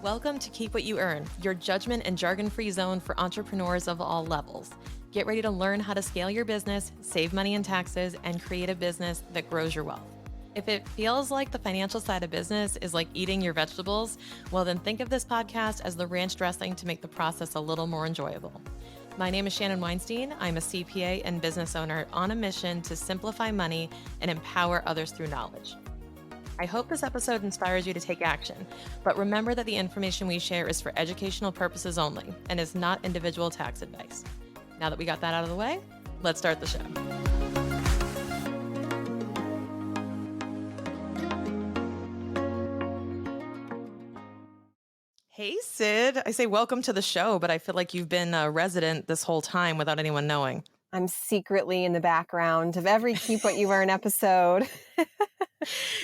Welcome to Keep What You Earn, your judgment and jargon-free zone for entrepreneurs of all levels. Get ready to learn how to scale your business, save money and taxes, and create a business that grows your wealth. If it feels like the financial side of business is like eating your vegetables, well then think of this podcast as the ranch dressing to make the process a little more enjoyable. My name is Shannon Weinstein. I'm a CPA and business owner on a mission to simplify money and empower others through knowledge. I hope this episode inspires you to take action, but remember that the information we share is for educational purposes only and is not individual tax advice. Now that we got that out of the way, let's start the show. Hey, Sid. I say welcome to the show, but I feel like you've been a resident this whole time without anyone knowing. I'm secretly in the background of every Keep What You Earn episode.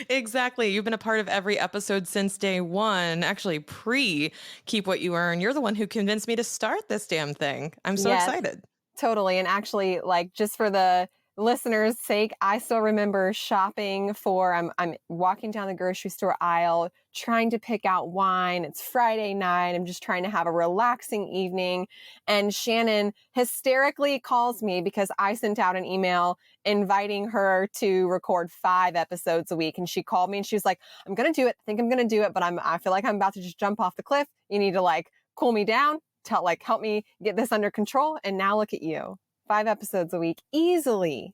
Exactly. You've been a part of every episode since day one, actually pre Keep What You Earn. You're the one who convinced me to start this damn thing. I'm so excited. Totally. And actually, like, just for the listeners' sake, I still remember shopping for, I'm walking down the grocery store aisle, trying to pick out wine. It's Friday night. I'm just trying to have a relaxing evening. And Shannon hysterically calls me because I sent out an email inviting her to record 5 episodes a week. And she called me and she was like, I'm going to do it. I think I'm going to do it, but I feel like I'm about to just jump off the cliff. You need to cool me down, help me get this under control. And now look at you. 5 episodes a week easily.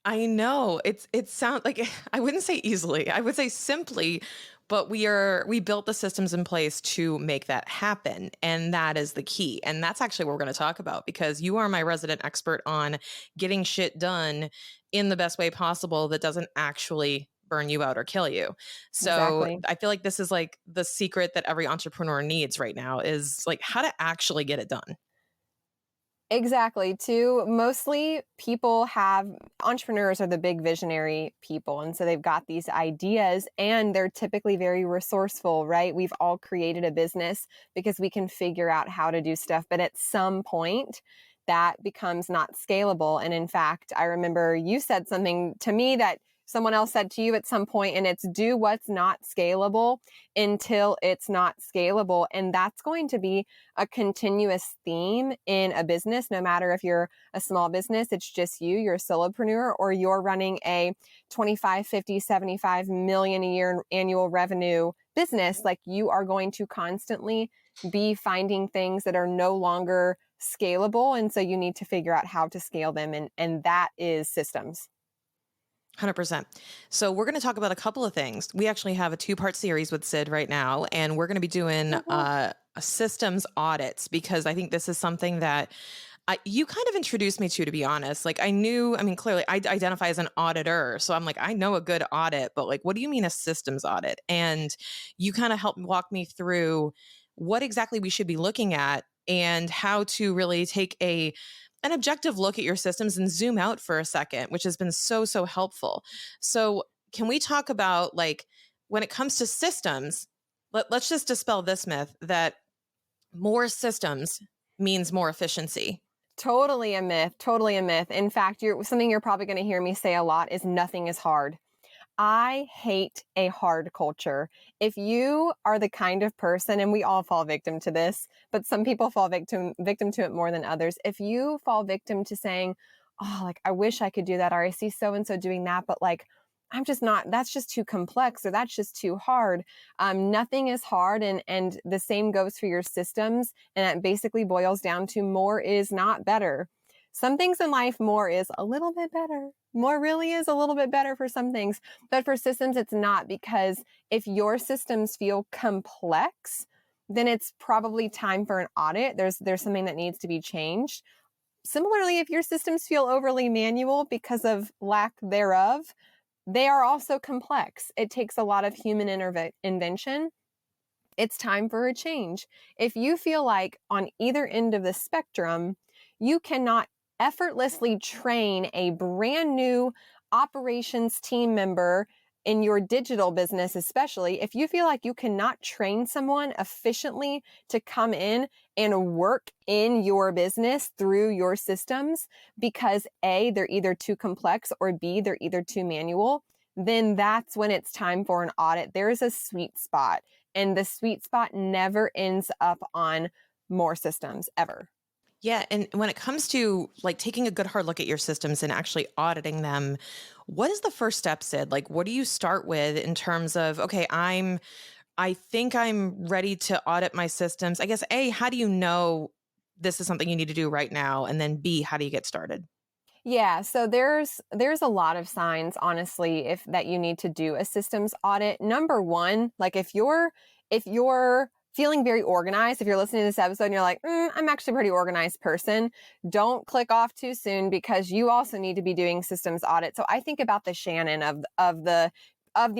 I know it sounds like, I wouldn't say easily, I would say simply, but we built the systems in place to make that happen. And that is the key. And that's actually what we're going to talk about, because you are my resident expert on getting shit done in the best way possible that doesn't actually burn you out or kill you. So exactly. I feel like this is like the secret that every entrepreneur needs right now is like how to actually get it done. Exactly. Mostly entrepreneurs are the big visionary people. And so they've got these ideas and they're typically very resourceful, right? We've all created a business because we can figure out how to do stuff. But at some point, that becomes not scalable. And in fact, I remember you said something to me that someone else said to you at some point, and it's do what's not scalable until it's not scalable. And that's going to be a continuous theme in a business, no matter if you're a small business, it's just you're a solopreneur, or you're running a 25, 50, 75 million a year annual revenue business. Like, you are going to constantly be finding things that are no longer scalable. And so you need to figure out how to scale them. And that is systems. 100%. So we're going to talk about a couple of things. We actually have a 2-part series with Sid right now, and we're going to be doing a systems audits, because I think this is something that you kind of introduced me to be honest. Like clearly I identify as an auditor. So I'm like, I know a good audit, but like, what do you mean a systems audit? And you kind of helped walk me through what exactly we should be looking at and how to really take an objective look at your systems and zoom out for a second, which has been so helpful. So can we talk about, like, when it comes to systems, let's just dispel this myth that more systems means more efficiency. Totally a myth. Totally a myth. In fact, something you're probably going to hear me say a lot is nothing is hard. I hate a hard culture. If you are the kind of person, and we all fall victim to this, but some people fall victim to it more than others. If you fall victim to saying, oh, like, I wish I could do that, or I see so-and-so doing that, but like, I'm just not, that's just too complex, or that's just too hard. Nothing is hard. And the same goes for your systems. And that basically boils down to more is not better. Some things in life, more is a little bit better. More really is a little bit better for some things. But for systems, it's not, because if your systems feel complex, then it's probably time for an audit. There's something that needs to be changed. Similarly, if your systems feel overly manual because of lack thereof, they are also complex. It takes a lot of human intervention. It's time for a change. If you feel like on either end of the spectrum, you cannot effortlessly train a brand new operations team member in your digital business, especially if you feel like you cannot train someone efficiently to come in and work in your business through your systems because A, they're either too complex, or B, they're either too manual, then that's when it's time for an audit. There's a sweet spot, and the sweet spot never ends up on more systems ever. Yeah. And when it comes to like taking a good hard look at your systems and actually auditing them, what is the first step, Sid? Like, what do you start with in terms of, okay, I think I'm ready to audit my systems. I guess A, how do you know this is something you need to do right now? And then B, how do you get started? Yeah, so there's a lot of signs, honestly, if that you need to do a systems audit. Number one, like if you're feeling very organized, if you're listening to this episode and you're like, I'm actually a pretty organized person, don't click off too soon because you also need to be doing systems audit. So I think about the Shannon of the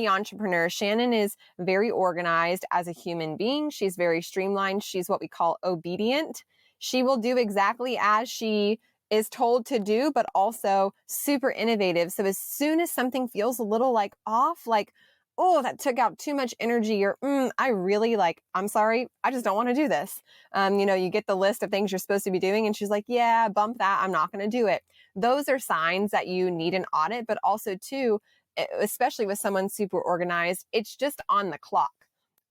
entrepreneur. Shannon is very organized as a human being. She's very streamlined. She's what we call obedient. She will do exactly as she is told to do, but also super innovative. So as soon as something feels a little like off, like, oh, that took out too much energy, or I really like, I'm sorry, I just don't want to do this. You get the list of things you're supposed to be doing, and she's like, yeah, bump that. I'm not going to do it. Those are signs that you need an audit, but also too, especially with someone super organized, it's just on the clock.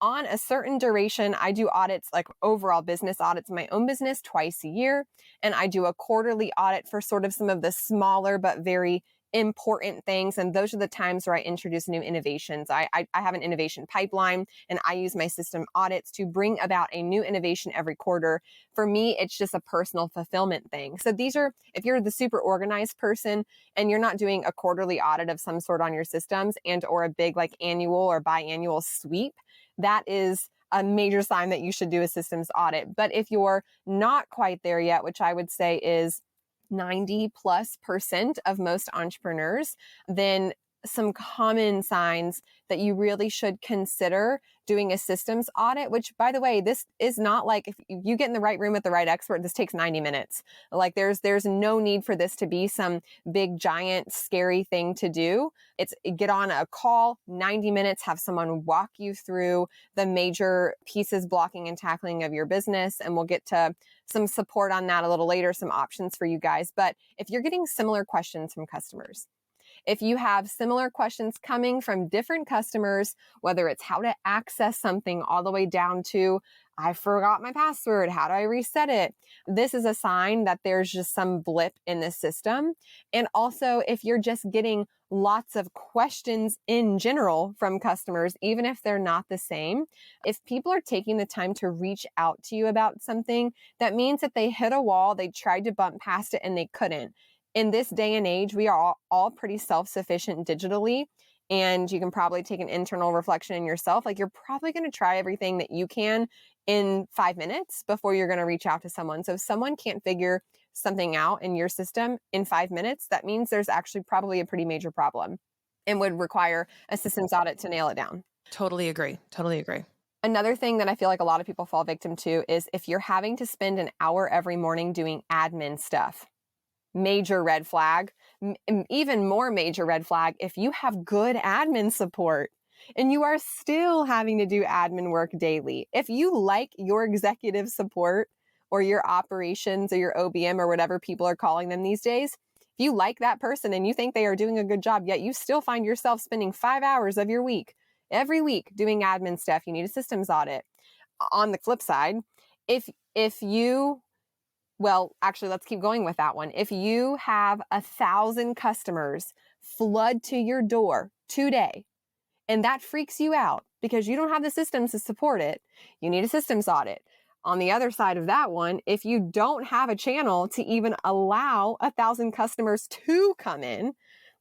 On a certain duration, I do audits, like overall business audits, my own business twice a year. And I do a quarterly audit for sort of some of the smaller but very important things. And those are the times where I introduce new innovations. I have an innovation pipeline, and I use my system audits to bring about a new innovation every quarter. For me, it's just a personal fulfillment thing. So these are, if you're the super organized person and you're not doing a quarterly audit of some sort on your systems and or a big like annual or biannual sweep, that is a major sign that you should do a systems audit. But if you're not quite there yet, which I would say is 90+% of most entrepreneurs, then some common signs that you really should consider doing a systems audit, which by the way, this is not like if you get in the right room with the right expert, this takes 90 minutes. Like there's no need for this to be some big, giant, scary thing to do. It's get on a call, 90 minutes, have someone walk you through the major pieces, blocking and tackling of your business. And we'll get to some support on that a little later, some options for you guys. But if you're getting similar questions from customers, if you have similar questions coming from different customers, whether it's how to access something all the way down to, I forgot my password, how do I reset it? This is a sign that there's just some blip in the system. And also, if you're just getting lots of questions in general from customers, even if they're not the same, if people are taking the time to reach out to you about something, that means that they hit a wall, they tried to bump past it and they couldn't. In this day and age, we are all pretty self-sufficient digitally, and you can probably take an internal reflection in yourself. Like you're probably going to try everything that you can in 5 minutes before you're going to reach out to someone. So if someone can't figure something out in your system in 5 minutes, that means there's actually probably a pretty major problem and would require a systems audit to nail it down. Totally agree. Totally agree. Another thing that I feel like a lot of people fall victim to is if you're having to spend an hour every morning doing admin stuff. Major red flag. Even more major red flag if you have good admin support and you are still having to do admin work daily. If you like your executive support or your operations or your OBM or whatever people are calling them these days, if you like that person and you think they are doing a good job, yet you still find yourself spending 5 hours of your week, every week doing admin stuff, you need a systems audit. On the flip side, if you well, actually, let's keep going with that one. If you have 1,000 customers flood to your door today, and that freaks you out because you don't have the systems to support it, you need a systems audit. On the other side of that one, if you don't have a channel to even allow 1,000 customers to come in,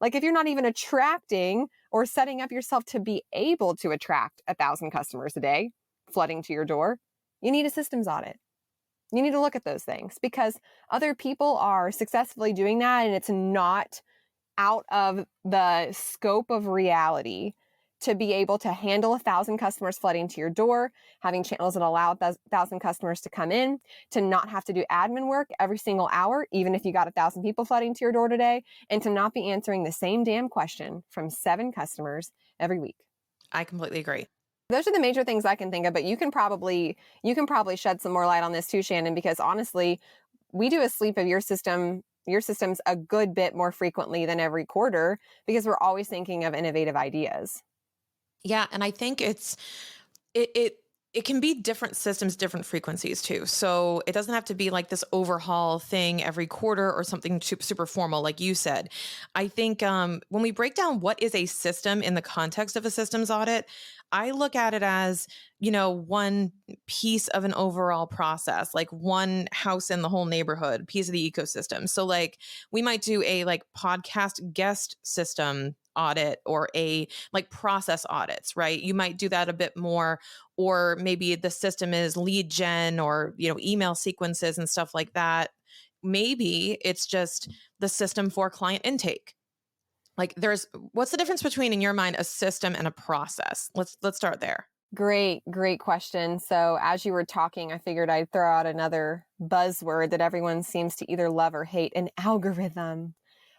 like if you're not even attracting or setting up yourself to be able to attract 1,000 customers a day flooding to your door, you need a systems audit. You need to look at those things because other people are successfully doing that, and it's not out of the scope of reality to be able to handle 1,000 customers flooding to your door, having channels that allow 1,000 customers to come in, to not have to do admin work every single hour, even if you got 1,000 people flooding to your door today, and to not be answering the same damn question from 7 customers every week. I completely agree. Those are the major things I can think of, but you can probably shed some more light on this too, Shannon, because honestly, we do a sweep of your system your system's a good bit more frequently than every quarter because we're always thinking of innovative ideas. Yeah, and I think it it it can be different systems, different frequencies too. So it doesn't have to be like this overhaul thing every quarter or something super formal, like you said. I think when we break down what is a system in the context of a systems audit, I look at it as, one piece of an overall process, like one house in the whole neighborhood, piece of the ecosystem. So like we might do a like podcast guest system audit or a like process audits, right? You might do that a bit more, or maybe the system is lead gen or email sequences and stuff like that. Maybe it's just the system for client intake. Like what's the difference between, in your mind, a system and a process? Let's start there. Great question. So as you were talking, I figured I'd throw out another buzzword that everyone seems to either love or hate, an algorithm.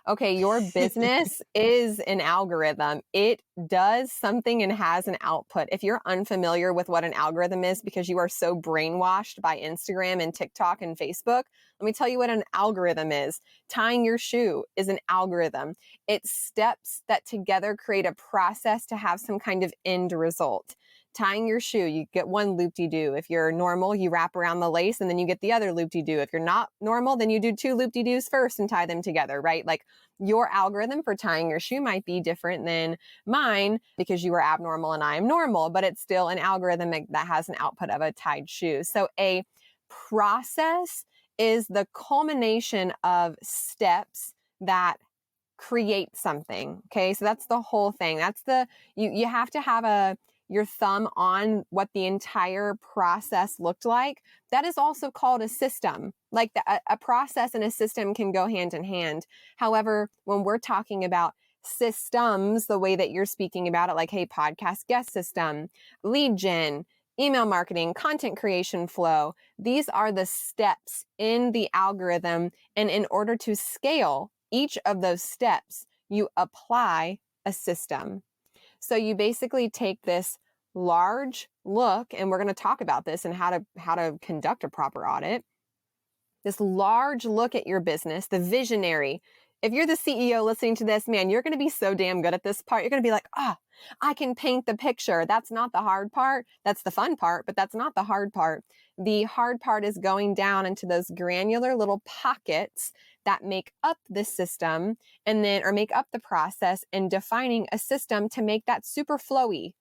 Okay, your business is an algorithm. It does something and has an output. If you're unfamiliar with what an algorithm is because you are so brainwashed by Instagram and TikTok and Facebook, let me tell you what an algorithm is. Tying your shoe is an algorithm. It's steps that together create a process to have some kind of end result. Tying your shoe, you get one loop-de-doo. If you're normal, you wrap around the lace and then you get the other loop-de-doo. If you're not normal, then you do two loop-de-doos first and tie them together, right? Like your algorithm for tying your shoe might be different than mine because you are abnormal and I am normal, but it's still an algorithm that has an output of a tied shoe. So a process is the culmination of steps that create something. Okay. So that's the whole thing. You have to have your thumb on what the entire process looked like. That is also called a system. Like a process and a system can go hand in hand. However, when we're talking about systems, the way that you're speaking about it, like, hey, podcast guest system, lead gen, email marketing, content creation flow, these are the steps in the algorithm. And in order to scale each of those steps, you apply a system. So you basically take this large look, and we're going to talk about this and how to conduct a proper audit. This large look at your business, the visionary. If you're the CEO listening to this, man, you're going to be so damn good at this part. You're going to be like, I can paint the picture. That's not the hard part. That's the fun part, but that's not the hard part. The hard part is going down into those granular little pockets that make up the system or make up the process, and defining a system to make that super flowy,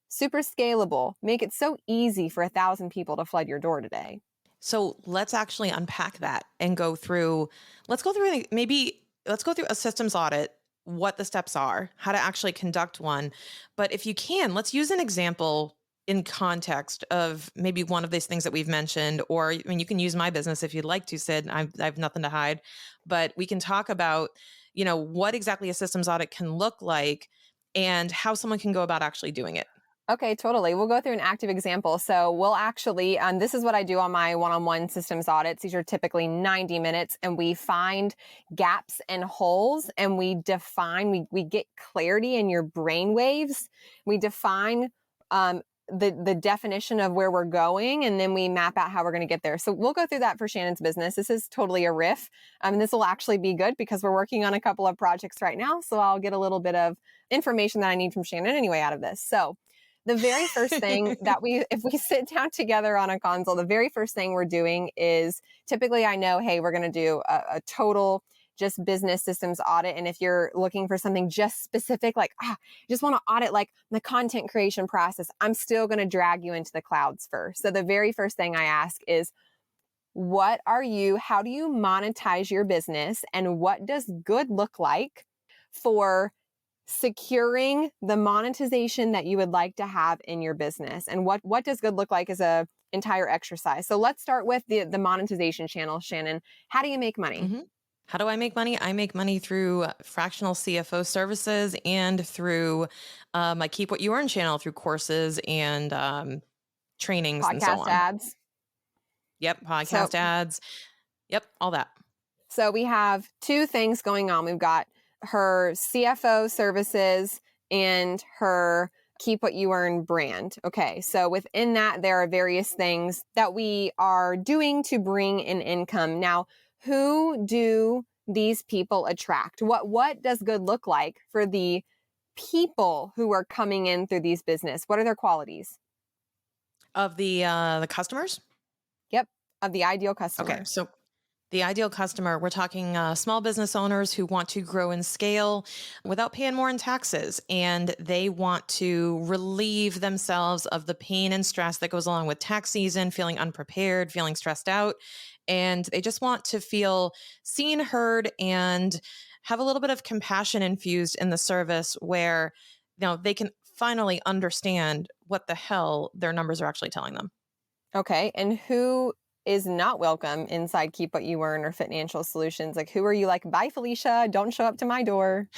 super scalable, make it so easy for 1,000 people to flood your door today. So let's actually unpack that and let's go through a systems audit, what the steps are, how to actually conduct one. But if you can, let's use an example in context of maybe one of these things that we've mentioned, or I mean, you can use my business if you'd like to, Sid. I have nothing to hide, but we can talk about, what exactly a systems audit can look like and how someone can go about actually doing it. Okay, totally. We'll go through an active example. So we'll actually, this is what I do on my one-on-one systems audits. These are typically 90 minutes, and we find gaps and holes, and we get clarity in your brain waves. We define the definition of where we're going, and then we map out how we're going to get there. So we'll go through that for Shannon's business. This is totally a riff. This will actually be good because we're working on a couple of projects right now. So I'll get a little bit of information that I need from Shannon anyway out of this. So the very first thing if we sit down together on a console, the very first thing we're doing is typically I know, hey, we're going to do a total just business systems audit. And if you're looking for something just specific, like, just want to audit like the content creation process, I'm still going to drag you into the clouds first. So the very first thing I ask is, how do you monetize your business? And what does good look like for securing the monetization that you would like to have in your business? And what does good look like as a entire exercise? So let's start with the monetization channel. Shannon, how do you make money? Mm-hmm. How do I make money? I make money through fractional CFO services and through my Keep What You Earn channel, through courses and trainings and so on. Podcast ads. Yep. Podcast ads. Yep. All that. So we have two things going on. We've got her CFO services and her Keep What You Earn brand. Okay, so within that, there are various things that we are doing to bring in income. Now, who do these people attract? What does good look like for the people who are coming in through these business? What are their qualities? Of the customers? Yep, of the ideal Okay, customer. so the ideal customer, we're talking small business owners who want to grow and scale without paying more in taxes. And they want to relieve themselves of the pain and stress that goes along with tax season, feeling unprepared, feeling stressed out. And they just want to feel seen, heard, and have a little bit of compassion infused in the service where, they can finally understand what the hell their numbers are actually telling them. Okay. And who is not welcome inside Keep What You Earn or Financial Solutions? Like, who are you like, bye, Felicia, don't show up to my door?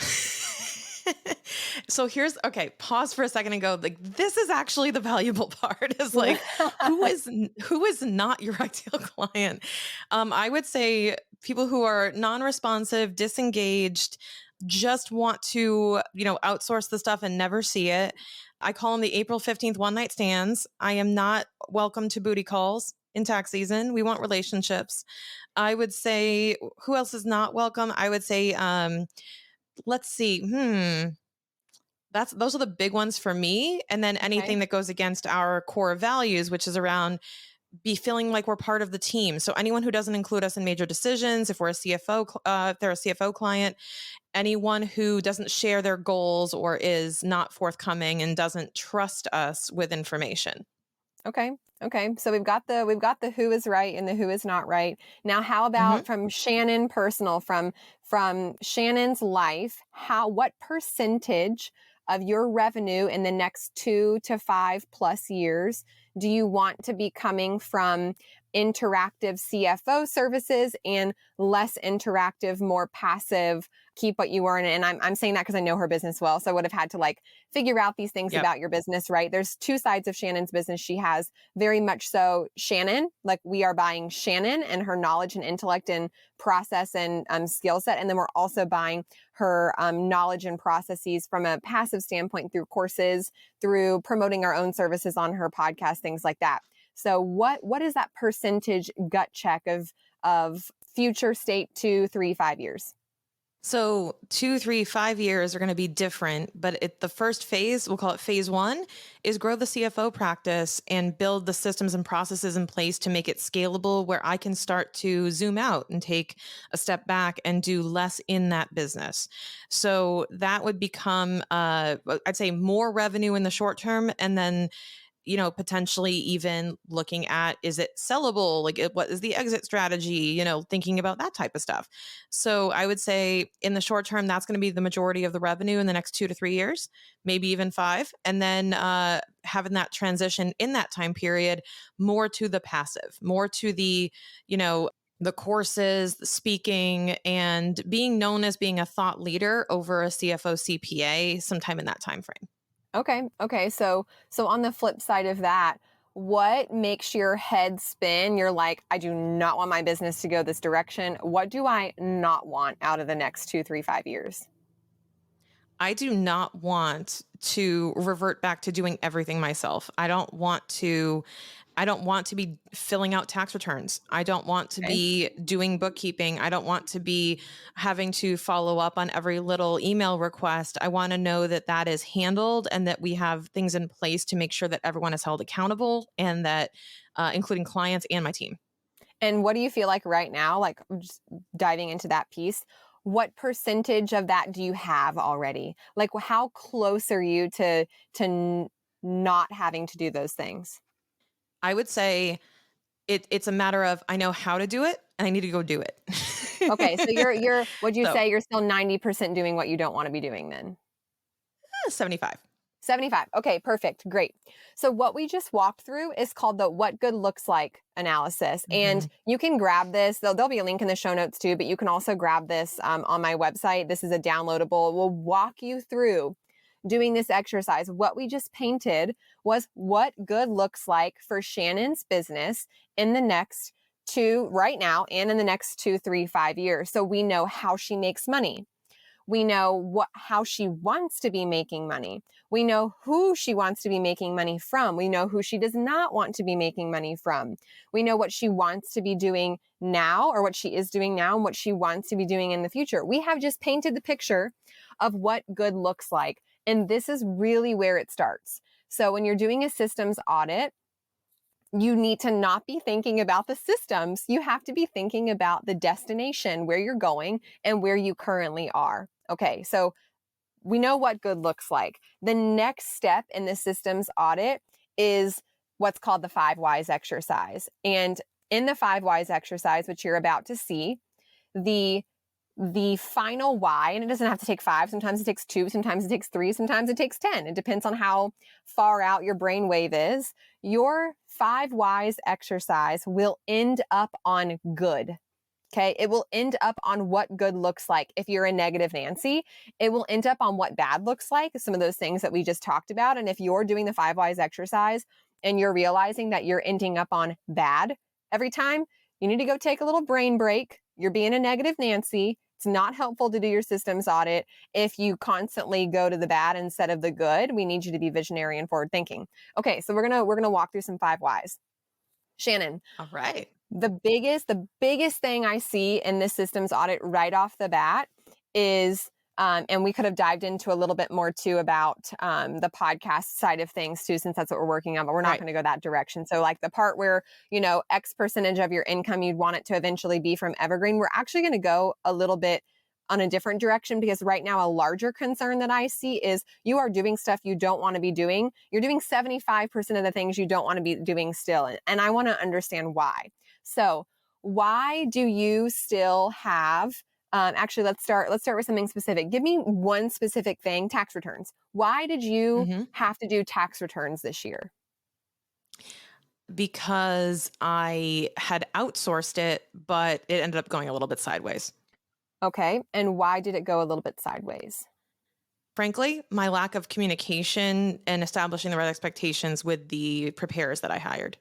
So okay, pause for a second and go, like, this is actually the valuable part is like, who is not your ideal client? I would say people who are non-responsive, disengaged, just want to, outsource the stuff and never see it. I call them the April 15th one night stands. I am not welcome to booty calls in tax season. We want relationships. I would say, who else is not welcome? I would say, let's see. Those are the big ones for me. And then Okay. anything that goes against our core values, which is around be feeling like we're part of the team. So anyone who doesn't include us in major decisions, if we're a if they're a CFO client, anyone who doesn't share their goals or is not forthcoming and doesn't trust us with information. Okay. Okay. So we've got the who is right and the who is not right. Now, how hmm about from Shannon personal, from Shannon's life, what percentage of your revenue in the next 2 to 5+ years do you want to be coming from interactive CFO services and less interactive, more passive Keep What You Earn? And I'm saying that because I know her business well. So I would have had to like figure out these things Yep. about your business, right? There's two sides of Shannon's business. She has very much so Shannon, like we are buying Shannon and her knowledge and intellect and process and skill set. And then we're also buying her knowledge and processes from a passive standpoint through courses, through promoting our own services on her podcast, things like that. So what is that percentage gut check of future state 2, 3, 5 years? So 2, 3, 5 years are going to be different, but the first phase, we'll call it phase one, is grow the CFO practice and build the systems and processes in place to make it scalable where I can start to zoom out and take a step back and do less in that business. So that would become, I'd say more revenue in the short term. And then potentially even looking at, is it sellable? Like, what is the exit strategy? Thinking about that type of stuff. So I would say in the short term, that's going to be the majority of the revenue in the next 2 to 3 years, maybe even 5. And then having that transition in that time period more to the passive, more to you know, the courses, the speaking, and being known as being a thought leader over a CFO CPA sometime in that time frame. Okay. Okay. So on the flip side of that, what makes your head spin? You're like, I do not want my business to go this direction. What do I not want out of the next 2, 3, 5 years? I do not want to revert back to doing everything myself. I don't want to be filling out tax returns. I don't want to Okay. be doing bookkeeping. I don't want to be having to follow up on every little email request. I want to know that that is handled and that we have things in place to make sure that everyone is held accountable and that including clients and my team. And what do you feel like right now? Like just diving into that piece, what percentage of that do you have already? Like how close are you to not having to do those things? I would say it's a matter of I know how to do it and I need to go do Okay, so it. you're would you So say you're still 90% doing what you don't want to be doing then? 75. 75. Okay, perfect. Great. So what we just walked through is called the what good looks like analysis. And Mhm. you can grab this. There'll be a link in the show notes too, but you can also grab this on my website. This is a downloadable. We'll walk you through doing this exercise. What we just painted was what good looks like for Shannon's business in the next right now and in the next 2, 3, 5 years. So we know how she makes money. We know how she wants to be making money. We know who she wants to be making money from. We know who she does not want to be making money from. We know what she wants to be doing now, or what she is doing now, and what she wants to be doing in the future. We have just painted the picture of what good looks like. And this is really where it starts. So when you're doing a systems audit, you need to not be thinking about the systems. You have to be thinking about the destination, where you're going and where you currently are. Okay, so we know what good looks like. The next step in the systems audit is what's called the 5 whys exercise. And in the 5 whys exercise, which you're about to see, the final why, and it doesn't have to take 5, sometimes it takes 2, sometimes it takes 3, sometimes it takes 10. It depends on how far out your brainwave is. Your 5 whys exercise will end up on good. Okay, it will end up on what good looks like. If you're a negative Nancy, it will end up on what bad looks like, some of those things that we just talked about. And if you're doing the 5 whys exercise and you're realizing that you're ending up on bad every time, you need to go take a little brain break. You're being a negative Nancy. It's not helpful to do your systems audit if you constantly go to the bad instead of the good. We need you to be visionary and forward thinking. Okay, so we're gonna walk through some 5 whys. Shannon. All right. The biggest thing I see in this systems audit right off the bat is, and we could have dived into a little bit more too about the podcast side of things too, since that's what we're working on, but we're not going to go that direction. So like the part where, X percentage of your income, you'd want it to eventually be from Evergreen. We're actually going to go a little bit on a different direction, because right now a larger concern that I see is you are doing stuff you don't want to be doing. You're doing 75% of the things you don't want to be doing still. And I want to understand why. So why do you still have, actually, let's start with something specific. Give me one specific thing, tax returns. Why did you have to do tax returns this year? Because I had outsourced it, but it ended up going a little bit sideways. Okay. And why did it go a little bit sideways? Frankly, my lack of communication and establishing the right expectations with the preparers that I hired.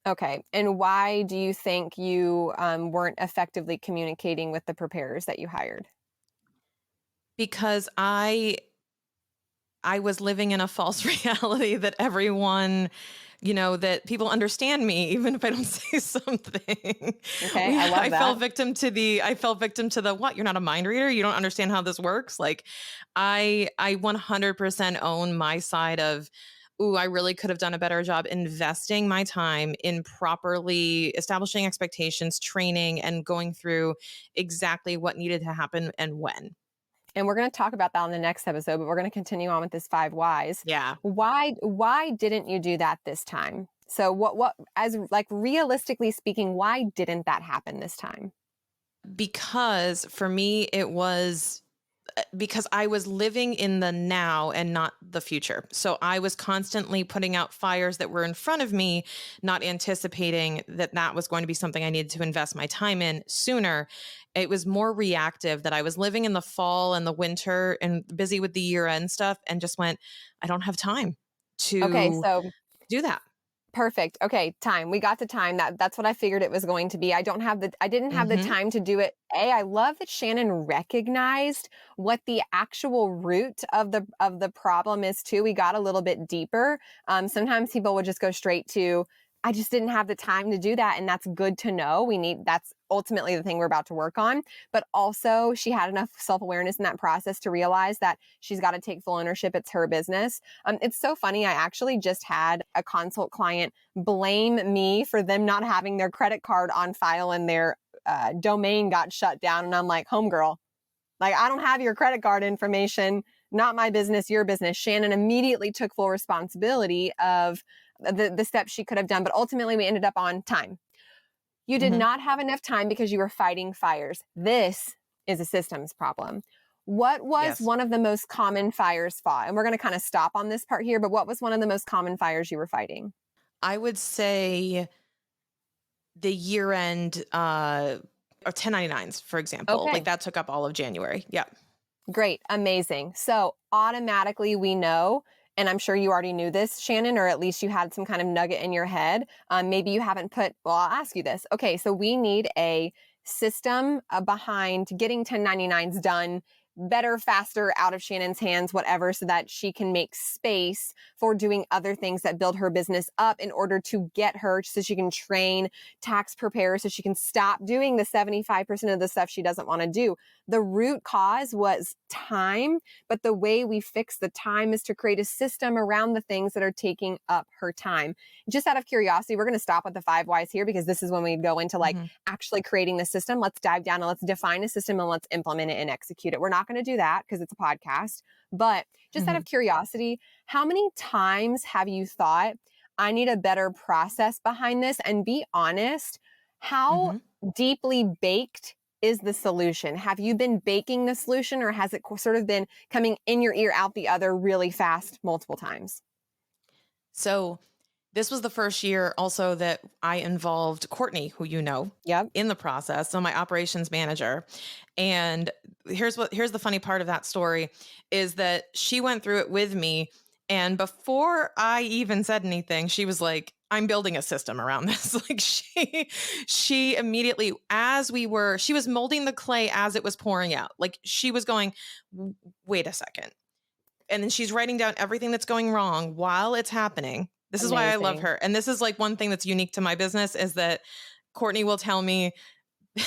Okay. And why do you think you weren't effectively communicating with the preparers that you hired? Because I was living in a false reality that everyone, that people understand me, even if I don't say something. Okay, I love I that. fell victim to the, what, you're not a mind reader? You don't understand how this works? Like, I 100% own my side of, ooh, I really could have done a better job investing my time in properly establishing expectations, training, and going through exactly what needed to happen and when. And we're going to talk about that on the next episode, but we're going to continue on with this 5 whys. Yeah. Why didn't you do that this time? So what as like realistically speaking, why didn't that happen this time? Because for me, it was because I was living in the now and not the future. So I was constantly putting out fires that were in front of me, not anticipating that was going to be something I needed to invest my time in sooner. It was more reactive, that I was living in the fall and the winter and busy with the year-end stuff, and just went, I don't have time to do that. Perfect. Okay, time. We got the time. That's what I figured it was going to be. I didn't have the time to do it. I love that Shannon recognized what the actual root of the problem is too. We got a little bit deeper. Sometimes people would just go straight to, I just didn't have the time to do that. And that's good to know. That's ultimately the thing we're about to work on. But also she had enough self-awareness in that process to realize that she's got to take full ownership. It's her business. It's so funny. I actually just had a consult client blame me for them not having their credit card on file and their domain got shut down. And I'm like, homegirl, like, I don't have your credit card information, not my business, your business. Shannon immediately took full responsibility of the steps she could have done, but ultimately we ended up on time. You did not have enough time because you were fighting fires. This is a systems problem. What was one of the most common fires fought? And we're going to kind of stop on this part here, but what was one of the most common fires you were fighting? I would say the year-end or 1099s, for example. Okay. Like that took up all of January. Yeah. Great. Amazing. So automatically we know, and I'm sure you already knew this, Shannon, or at least you had some kind of nugget in your head. Maybe you haven't well, I'll ask you this. Okay, so we need a system behind getting 1099s done better, faster, out of Shannon's hands, whatever, so that she can make space for doing other things that build her business up in order to get her so she can train tax preparers so she can stop doing the 75% of the stuff she doesn't want to do. The root cause was time, but the way we fix the time is to create a system around the things that are taking up her time. Just out of curiosity, we're going to stop at the 5 whys here because this is when we go into like Mm-hmm. actually creating the system. Let's dive down and let's define a system and let's implement it and execute it. We're not going to do that because it's a podcast, but just out Mm-hmm. of curiosity, how many times have you thought, I need a better process behind this? And be honest, how Mm-hmm. deeply baked is the solution? Have you been baking the solution, or has it sort of been coming in your ear, out the other really fast multiple times? So this was the first year also that I involved Courtney, who you know, Yep. in the process. So my operations manager. And here's the funny part of that story is that she went through it with me. And before I even said anything, she was like, I'm building a system around this. Like she immediately, she was molding the clay as it was pouring out. Like she was going, Wait a second." And then she's writing down everything that's going wrong while it's happening. This is why I love Amazing. her. And this is like one thing that's unique to my business is that Courtney will tell me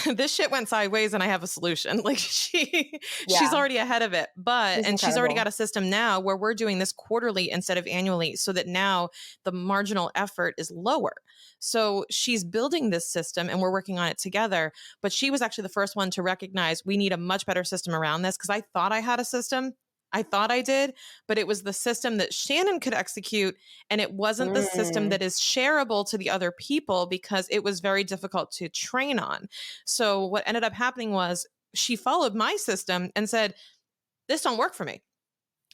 this shit went sideways and I have a solution. Like she's Yeah. already ahead of it. And she's already Incredible. got a system now where we're doing this quarterly instead of annually so that now the marginal effort is lower. So she's building this system and we're working on it together, but she was actually the first one to recognize we need a much better system around this because I thought I had a system. I thought I did, but it was the system that Shannon could execute. And it wasn't the system Mm, that is shareable to the other people because it was very difficult to train on. So what ended up happening was she followed my system and said, this don't work for me.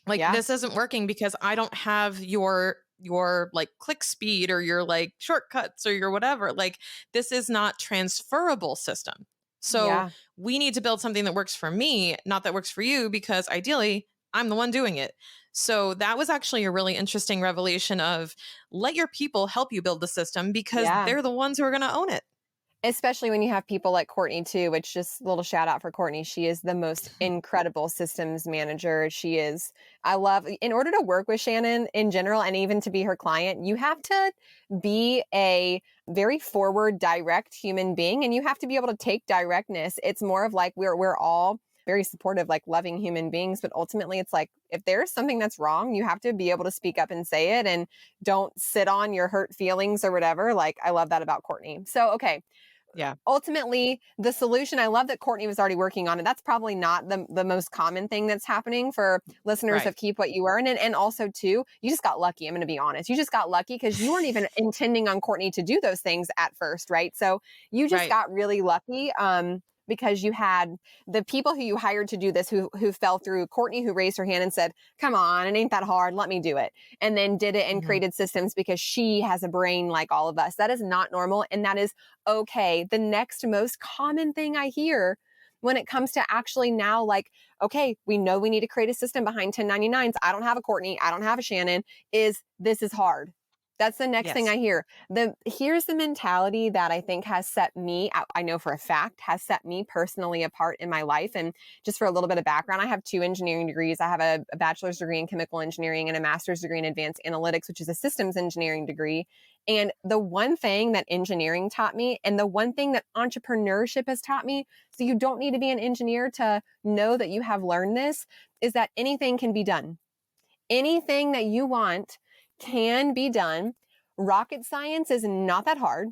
Like yeah. this isn't working because I don't have your like click speed or your like shortcuts or your whatever. Like this is not transferable system. So Yeah. we need to build something that works for me, not that works for you, because ideally I'm the one doing it. So that was actually a really interesting revelation of let your people help you build the system because Yeah. they're the ones who are going to own it. Especially when you have people like Courtney too, which just a little shout out for Courtney. She is the most incredible systems manager. She is, I love, in order to work with Shannon in general and even to be her client, you have to be a very forward, direct human being, and you have to be able to take directness. It's more of like we're all very supportive, like loving human beings, but ultimately it's like if there's something that's wrong, you have to be able to speak up and say it and don't sit on your hurt feelings or whatever. Like I love that about Courtney. So, okay, Yeah. ultimately the solution, I love that Courtney was already working on it. That's probably not the most common thing that's happening for listeners Right. of Keep What You Earn. And also too, you just got lucky. I'm going to be honest. You just got lucky because you weren't even intending on Courtney to do those things at first. Right. So you just Right. got really lucky. Because you had the people who you hired to do this who fell through. Courtney, who raised her hand and said, come on, it ain't that hard, let me do it, and then did it and Mhm. created systems because she has a brain like all of us. That is not normal, and that is okay. The next most common thing I hear when it comes to actually now, like, okay, we know we need to create a system behind 1099s. I don't have a Courtney, I don't have a Shannon, is this is hard. That's the next thing Yes. I hear. Here's the mentality that I think has set me, I know for a fact, has set me personally apart in my life. And just for a little bit of background, I have 2 engineering degrees. I have a bachelor's degree in chemical engineering and a master's degree in advanced analytics, which is a systems engineering degree. And the one thing that engineering taught me, and the one thing that entrepreneurship has taught me, so you don't need to be an engineer to know that you have learned this, is that anything can be done. Anything that you want can be done. Rocket science is not that hard.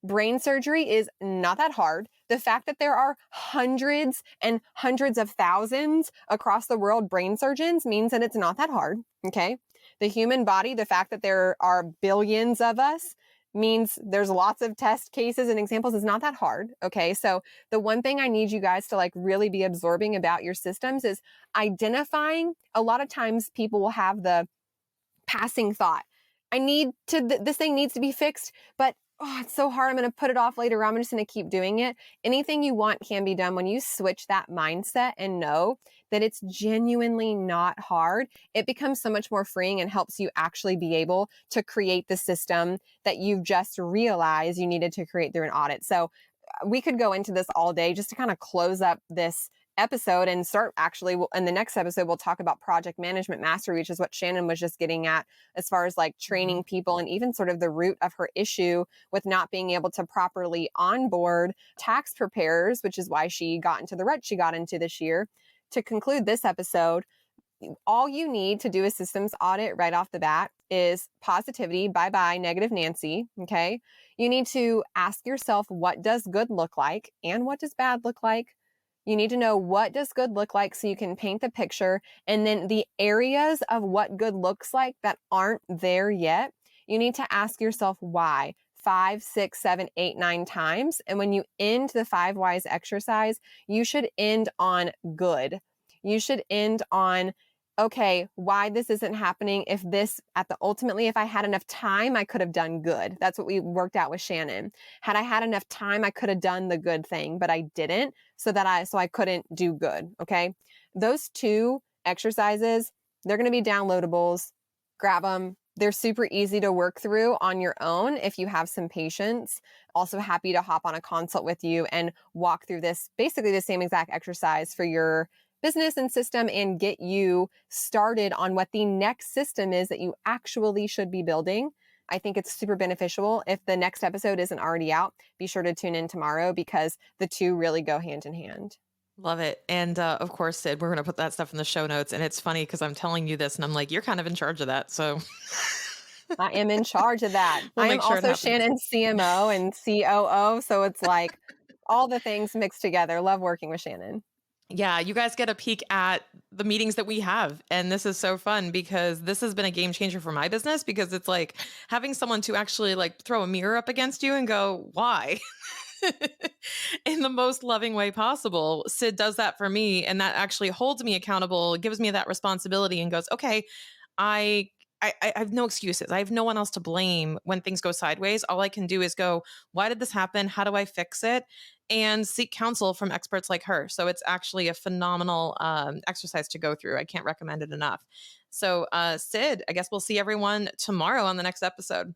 Brain surgery is not that hard. The fact that there are hundreds and hundreds of thousands across the world brain surgeons means that it's not that hard. Okay. The human body, the fact that there are billions of us means there's lots of test cases and examples. Is not that hard. Okay. So the one thing I need you guys to like really be absorbing about your systems is identifying. A lot of times people will have the passing thought, this thing needs to be fixed, but oh, it's so hard. I'm going to put it off later. I'm just going to keep doing it. Anything you want can be done. When you switch that mindset and know that it's genuinely not hard, it becomes so much more freeing and helps you actually be able to create the system that you've just realized you needed to create through an audit. So we could go into this all day just to kind of close up this episode and start actually in the next episode, we'll talk about project management mastery, which is what Shannon was just getting at as far as like training people and even sort of the root of her issue with not being able to properly onboard tax preparers, which is why she got into the rut she got into this year. To conclude this episode, all you need to do a systems audit right off the bat is positivity. Bye-bye, negative Nancy. Okay. You need to ask yourself, what does good look like and what does bad look like? You need to know what does good look like so you can paint the picture. And then the areas of what good looks like that aren't there yet, you need to ask yourself why 5, 6, 7, 8, 9 times. And when you end the 5 whys exercise, you should end on good. You should end on, okay, why this isn't happening. Ultimately, if I had enough time, I could have done good. That's what we worked out with Shannon. Had I had enough time, I could have done the good thing, but I didn't, so I couldn't do good. Okay. Those 2 exercises, they're going to be downloadables. Grab them. They're super easy to work through on your own if you have some patience. Also happy to hop on a consult with you and walk through this, basically the same exact exercise for your business and system, and get you started on what the next system is that you actually should be building. I think it's super beneficial. If the next episode isn't already out, be sure to tune in tomorrow because the 2 really go hand in hand. Love it. And of course, Sid, we're going to put that stuff in the show notes. And it's funny because I'm telling you this and I'm like, you're kind of in charge of that. So I am in charge of that. We'll I am make sure it also happens. Shannon's CMO and COO. So it's like all the things mixed together. Love working with Shannon. Yeah, you guys get a peek at the meetings that we have. And this is so fun because this has been a game changer for my business, because it's like having someone to actually like throw a mirror up against you and go, why? In the most loving way possible. Sid does that for me. And that actually holds me accountable, gives me that responsibility and goes, okay, I have no excuses. I have no one else to blame when things go sideways. All I can do is go, why did this happen? How do I fix it? And seek counsel from experts like her. So it's actually a phenomenal exercise to go through. I can't recommend it enough. So Sid, I guess we'll see everyone tomorrow on the next episode.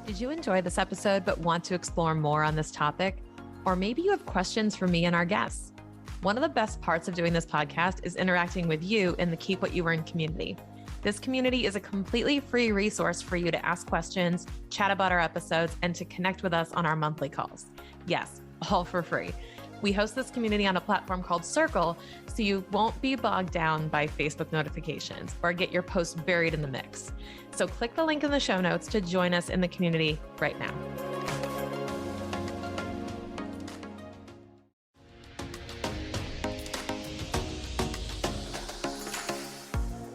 Did you enjoy this episode but want to explore more on this topic? Or maybe you have questions for me and our guests. One of the best parts of doing this podcast is interacting with you in the Keep What You Earn community. This community is a completely free resource for you to ask questions, chat about our episodes, and to connect with us on our monthly calls. Yes, all for free. We host this community on a platform called Circle, so you won't be bogged down by Facebook notifications or get your posts buried in the mix. So click the link in the show notes to join us in the community right now.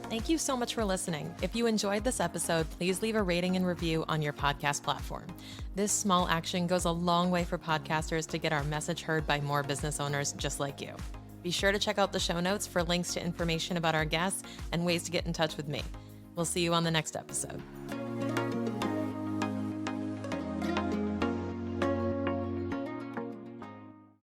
Thank you so much for listening. If you enjoyed this episode, please leave a rating and review on your podcast platform. This small action goes a long way for podcasters to get our message heard by more business owners just like you. Be sure to check out the show notes for links to information about our guests and ways to get in touch with me. We'll see you on the next episode.